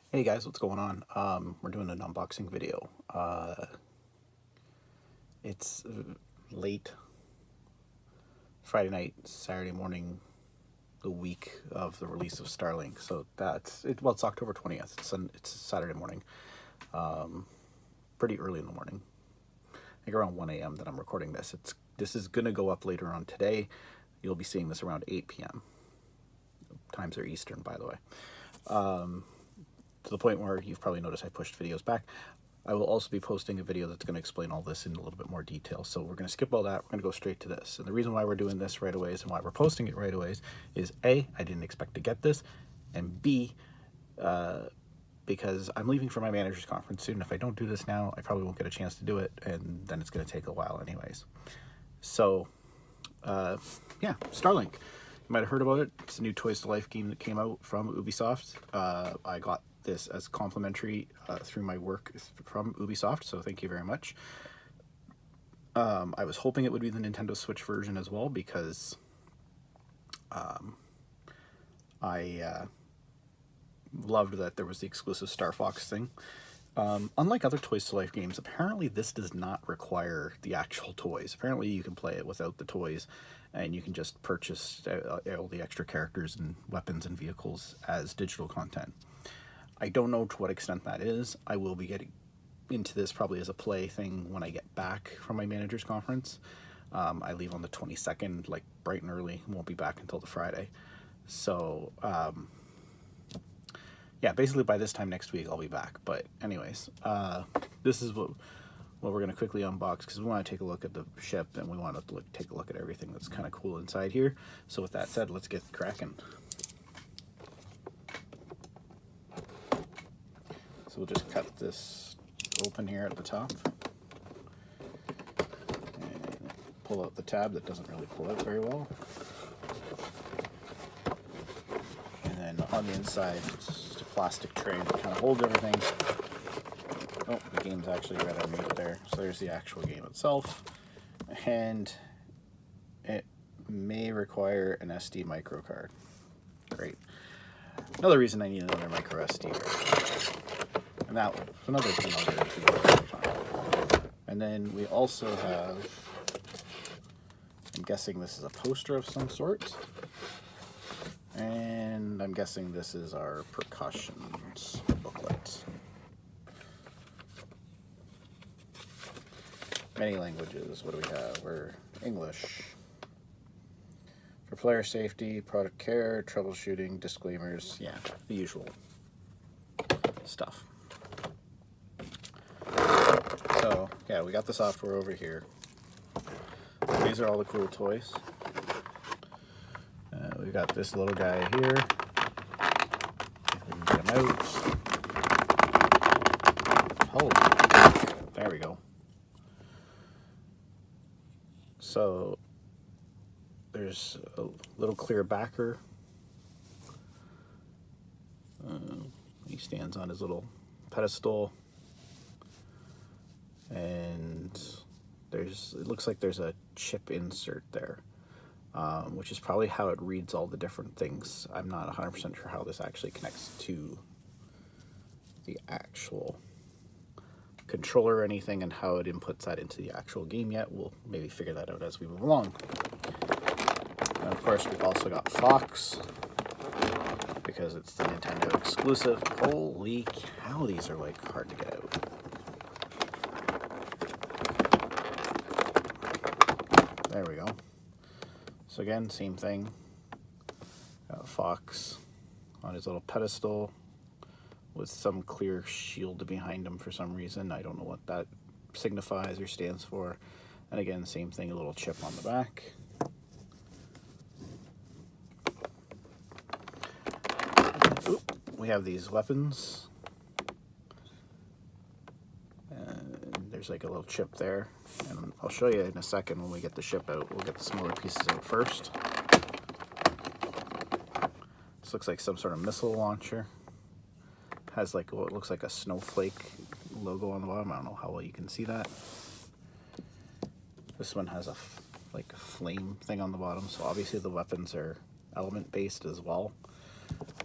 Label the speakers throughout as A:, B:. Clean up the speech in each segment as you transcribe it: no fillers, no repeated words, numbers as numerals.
A: Hey guys, what's going on? We're doing an unboxing video. It's late Friday night, Saturday morning, the week of the release of Starlink. So that's it. Well, it's October 20th. It's Saturday morning. Pretty early in the morning. I think around 1 a.m. that I'm recording this. This is gonna go up later on today. You'll be seeing this around 8 p.m. Times are Eastern, by the way. To the point where you've probably noticed I pushed videos back. I will also be posting a video that's going to explain all this in a little bit more detail. So we're going to skip all that. We're going to go straight to this. And the reason why we're doing this right away and why we're posting it right away is A, I didn't expect to get this, and B, because I'm leaving for my manager's conference soon. If I don't do this now, I probably won't get a chance to do it, and then it's going to take a while anyways. So, yeah, Starlink. You might have heard about it. It's a new Toys to Life game that came out from Ubisoft. I got this as complimentary through my work from Ubisoft, so thank you very much. I was hoping it would be the Nintendo Switch version as well, because I loved that there was the exclusive Star Fox thing. Unlike other Toys to Life games, apparently this does not require the actual toys. Apparently you can play it without the toys, and you can just purchase all the extra characters and weapons and vehicles as digital content. I don't know to what extent that is. I will be getting into this probably as a play thing when I get back from my manager's conference. I leave on the 22nd, like bright and early. Won't be back until the Friday. So, yeah, basically by this time next week I'll be back. But anyways, this is what we're going to quickly unbox, because we want to take a look at the ship, and we want to take a look at everything that's kind of cool inside here. So with that said, let's get cracking. So we'll just cut this open here at the top and pull out the tab that doesn't really pull out very well. And then on the inside, it's just a plastic tray that kind of holds everything. Oh, the game's actually right underneath there. So there's the actual game itself. And it may require an SD micro card. Great. Another reason I need another micro SD card. And that one, another thing I'll get into another time. And then we also have, I'm guessing this is a poster of some sort. And I'm guessing this is our precautions booklet. Many languages. What do we have? We're English. For player safety, product care, troubleshooting, disclaimers. Yeah, the usual stuff. So, yeah, we got the software over here. These are all the cool toys. We got this little guy here. We can get him out. Oh, there we go. So, there's a little clear backer. He stands on his little pedestal. And it looks like there's a chip insert there, which is probably how it reads all the different things. I'm not 100% sure how this actually connects to the actual controller or anything, and how it inputs that into the actual game yet. We'll maybe figure that out as we move along. And of course, we've also got Fox, because it's the Nintendo exclusive. Holy cow, these are like hard to get out. There we go. So again, same thing. Got Fox on his little pedestal with some clear shield behind him for some reason. I don't know what that signifies or stands for. And again, same thing, a little chip on the back. Oop, we have these weapons. There's like a little chip there, and I'll show you in a second when we get the ship out. We'll get the smaller pieces out first. This looks like some sort of missile launcher. Has like what looks like a snowflake logo on the bottom. I don't know how well you can see that. This one has like a flame thing on the bottom, so obviously the weapons are element based as well.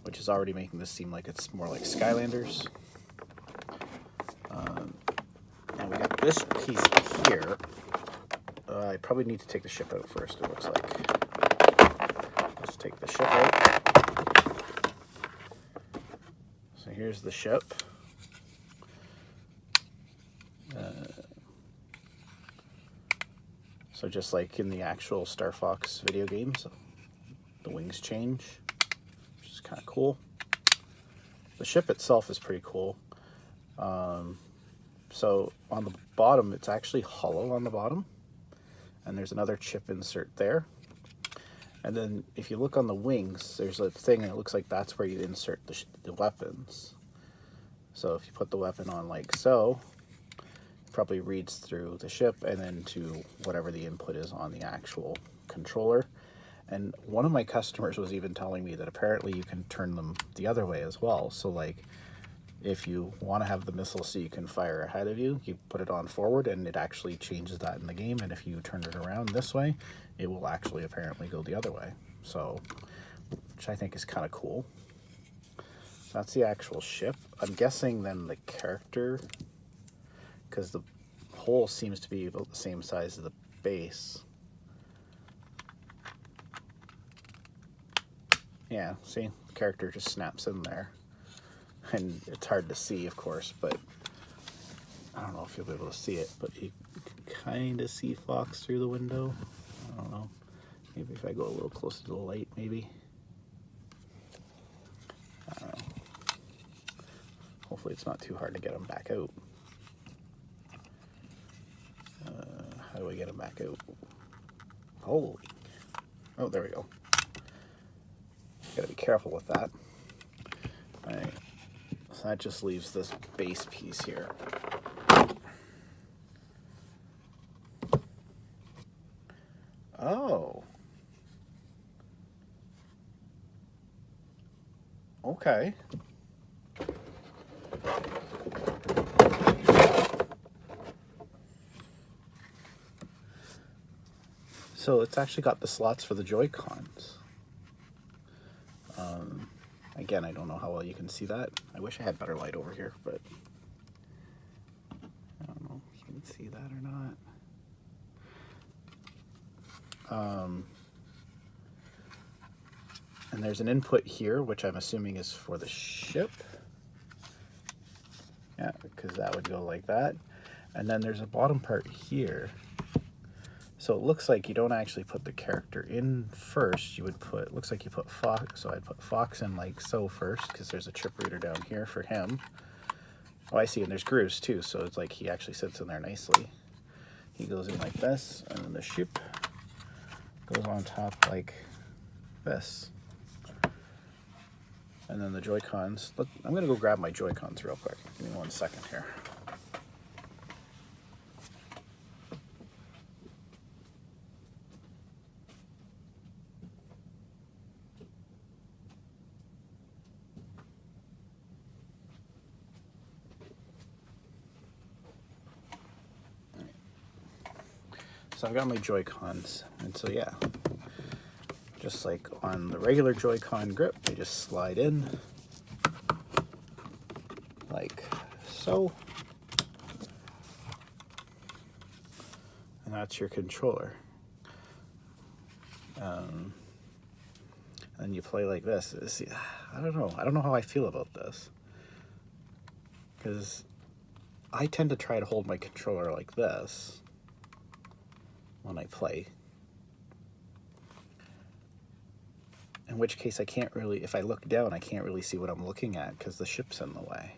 A: which is already making this seem like it's more like Skylanders. And we got this piece here. I probably need to take the ship out first, it looks like. Let's take the ship out. So here's the ship. So just like in the actual Star Fox video games, the wings change, which is kind of cool. The ship itself is pretty cool. So on the bottom, it's actually hollow on the bottom, and there's another chip insert there. And then if you look on the wings, there's a thing, and it looks like that's where you insert the weapons. So if you put the weapon on like so, it probably reads through the ship and then to whatever the input is on the actual controller. And one of my customers was even telling me that apparently you can turn them the other way as well. So like, if you want to have the missile so you can fire ahead of you, you put it on forward and it actually changes that in the game. And if you turn it around this way, it will actually apparently go the other way. So, which I think is kind of cool. That's the actual ship. I'm guessing then the character, because the hole seems to be about the same size as the base. Yeah, see, the character just snaps in there. And it's hard to see, of course, but I don't know if you'll be able to see it, but you can kind of see Fox through the window. I don't know. Maybe if I go a little closer to the light, maybe. I don't know. Hopefully it's not too hard to get him back out. How do I get him back out? Holy. Oh, there we go. Gotta be careful with that. All right. So that just leaves this base piece here. Oh. Okay. So it's actually got the slots for the Joy-Cons. Again, I don't know how well you can see that. I wish I had better light over here, but I don't know if you can see that or not. And there's an input here, which I'm assuming is for the ship. Yeah, because that would go like that. And then there's a bottom part here. So it looks like you don't actually put the character in first. You would put, looks like you put Fox. So I'd put Fox in like so first, because there's a chip reader down here for him. Oh, I see, and there's grooves too. So it's like he actually sits in there nicely. He goes in like this, and then the ship goes on top like this. And then the Joy-Cons. Look, I'm gonna go grab my Joy-Cons real quick. Give me 1 second here. So I've got my Joy-Cons, and so yeah, just like on the regular Joy-Con grip, they just slide in like so, and that's your controller. And you play like this. See, I don't know how I feel about this, because I tend to try to hold my controller like this when I play. In which case I can't really, if I look down, I can't really see what I'm looking at because the ship's in the way.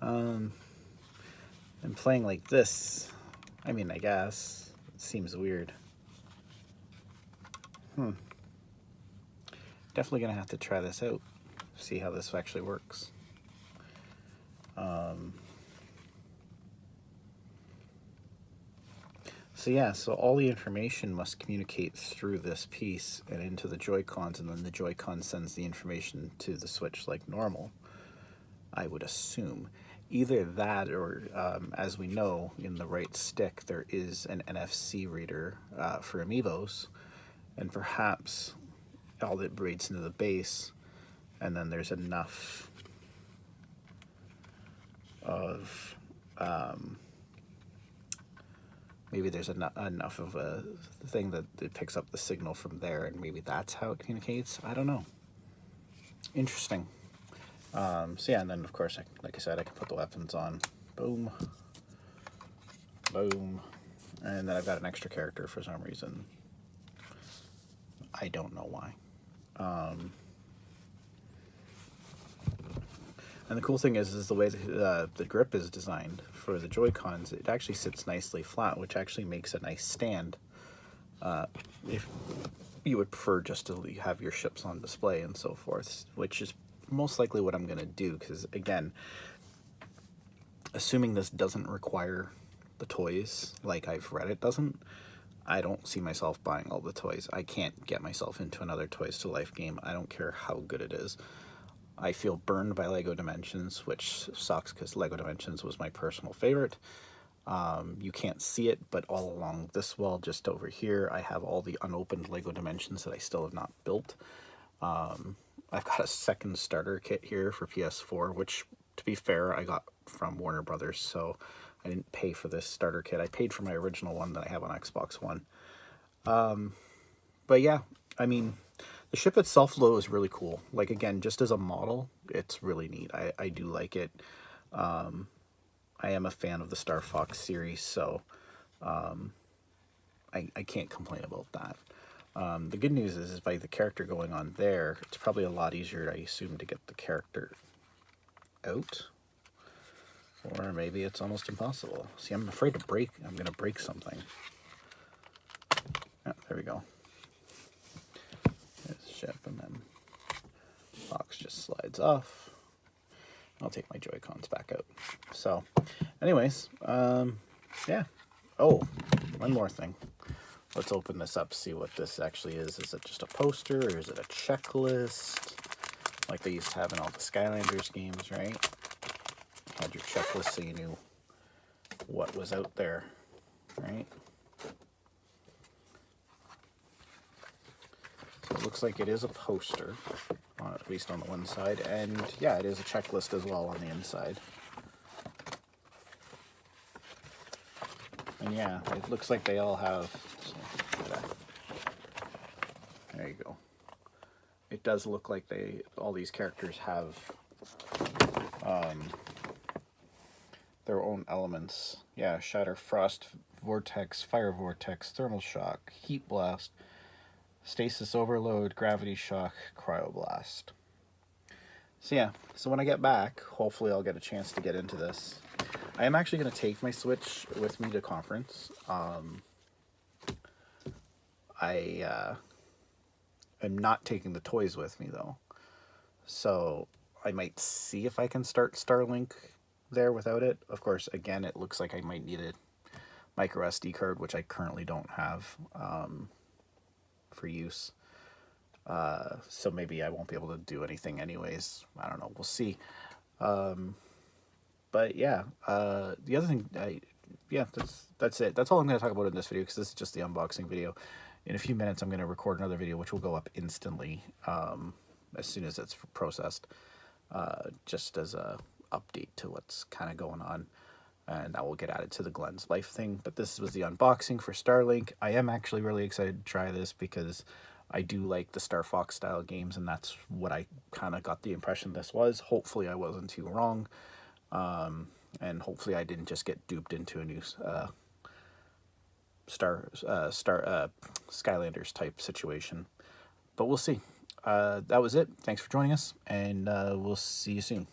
A: And playing like this, I mean, I guess, it seems weird. Definitely gonna have to try this out, see how this actually works. So yeah, so all the information must communicate through this piece and into the Joy-Cons, and then the Joy-Con sends the information to the Switch like normal, I would assume. Either that or, as we know, in the right stick there is an NFC reader for Amiibos, and perhaps all that breeds into the base, and then there's enough of maybe there's enough of a thing that it picks up the signal from there, and maybe that's how it communicates. I don't know. Interesting. So yeah, and then of course, like I said, I can put the weapons on. Boom. Boom. And then I've got an extra character for some reason. I don't know why. And the cool thing is the way the grip is designed for the Joy-Cons, it actually sits nicely flat, which actually makes a nice stand. If you would prefer just to have your ships on display and so forth, which is most likely what I'm going to do, because again, assuming this doesn't require the toys, like I've read it doesn't, I don't see myself buying all the toys. I can't get myself into another Toys to Life game. I don't care how good it is. I feel burned by LEGO Dimensions, which sucks because LEGO Dimensions was my personal favorite. You can't see it, but all along this wall, just over here, I have all the unopened LEGO Dimensions that I still have not built. I've got a second starter kit here for PS4, which, to be fair, I got from Warner Brothers, so I didn't pay for this starter kit. I paid for my original one that I have on Xbox One. But yeah, I mean, the ship itself, though, is really cool. Like, again, just as a model, it's really neat. I do like it. I am a fan of the Star Fox series, so I can't complain about that. The good news is by the character going on there, it's probably a lot easier, I assume, to get the character out. Or maybe it's almost impossible. See, I'm afraid to break. I'm going to break something. Yeah, there we go. There's the ship, and then box just slides off. I'll take my Joy-Cons back out. So, anyways, yeah. Oh, one more thing. Let's open this up, see what this actually is. Is it just a poster, or is it a checklist? Like they used to have in all the Skylanders games, right? You had your checklist so you knew what was out there, right? So it looks like it is a poster, at least on the one side, and yeah, it is a checklist as well on the inside. And yeah, it looks like they all have, there you go. It does look like all these characters have their own elements. Yeah, Shatter, Frost, Vortex, Fire Vortex, Thermal Shock, Heat Blast, Stasis Overload, Gravity Shock, Cryoblast. So yeah, so when I get back, hopefully I'll get a chance to get into this. I am actually going to take my Switch with me to conference. I am not taking the toys with me, though. So I might see if I can start Starlink there without it. Of course, again, it looks like I might need a micro SD card, which I currently don't have for use. So maybe I won't be able to do anything anyways. I don't know. We'll see. But yeah, the other thing, yeah, that's it. That's all I'm going to talk about in this video, because this is just the unboxing video. In a few minutes, I'm going to record another video, which will go up instantly as soon as it's processed, just as a update to what's kind of going on, and that will get added to the Glen's Life thing. But this was the unboxing for Starlink. I am actually really excited to try this because I do like the Star Fox style games, and that's what I kind of got the impression this was. Hopefully I wasn't too wrong, and hopefully I didn't just get duped into a new Skylanders type situation, but we'll see. That was it. Thanks for joining us, and we'll see you soon.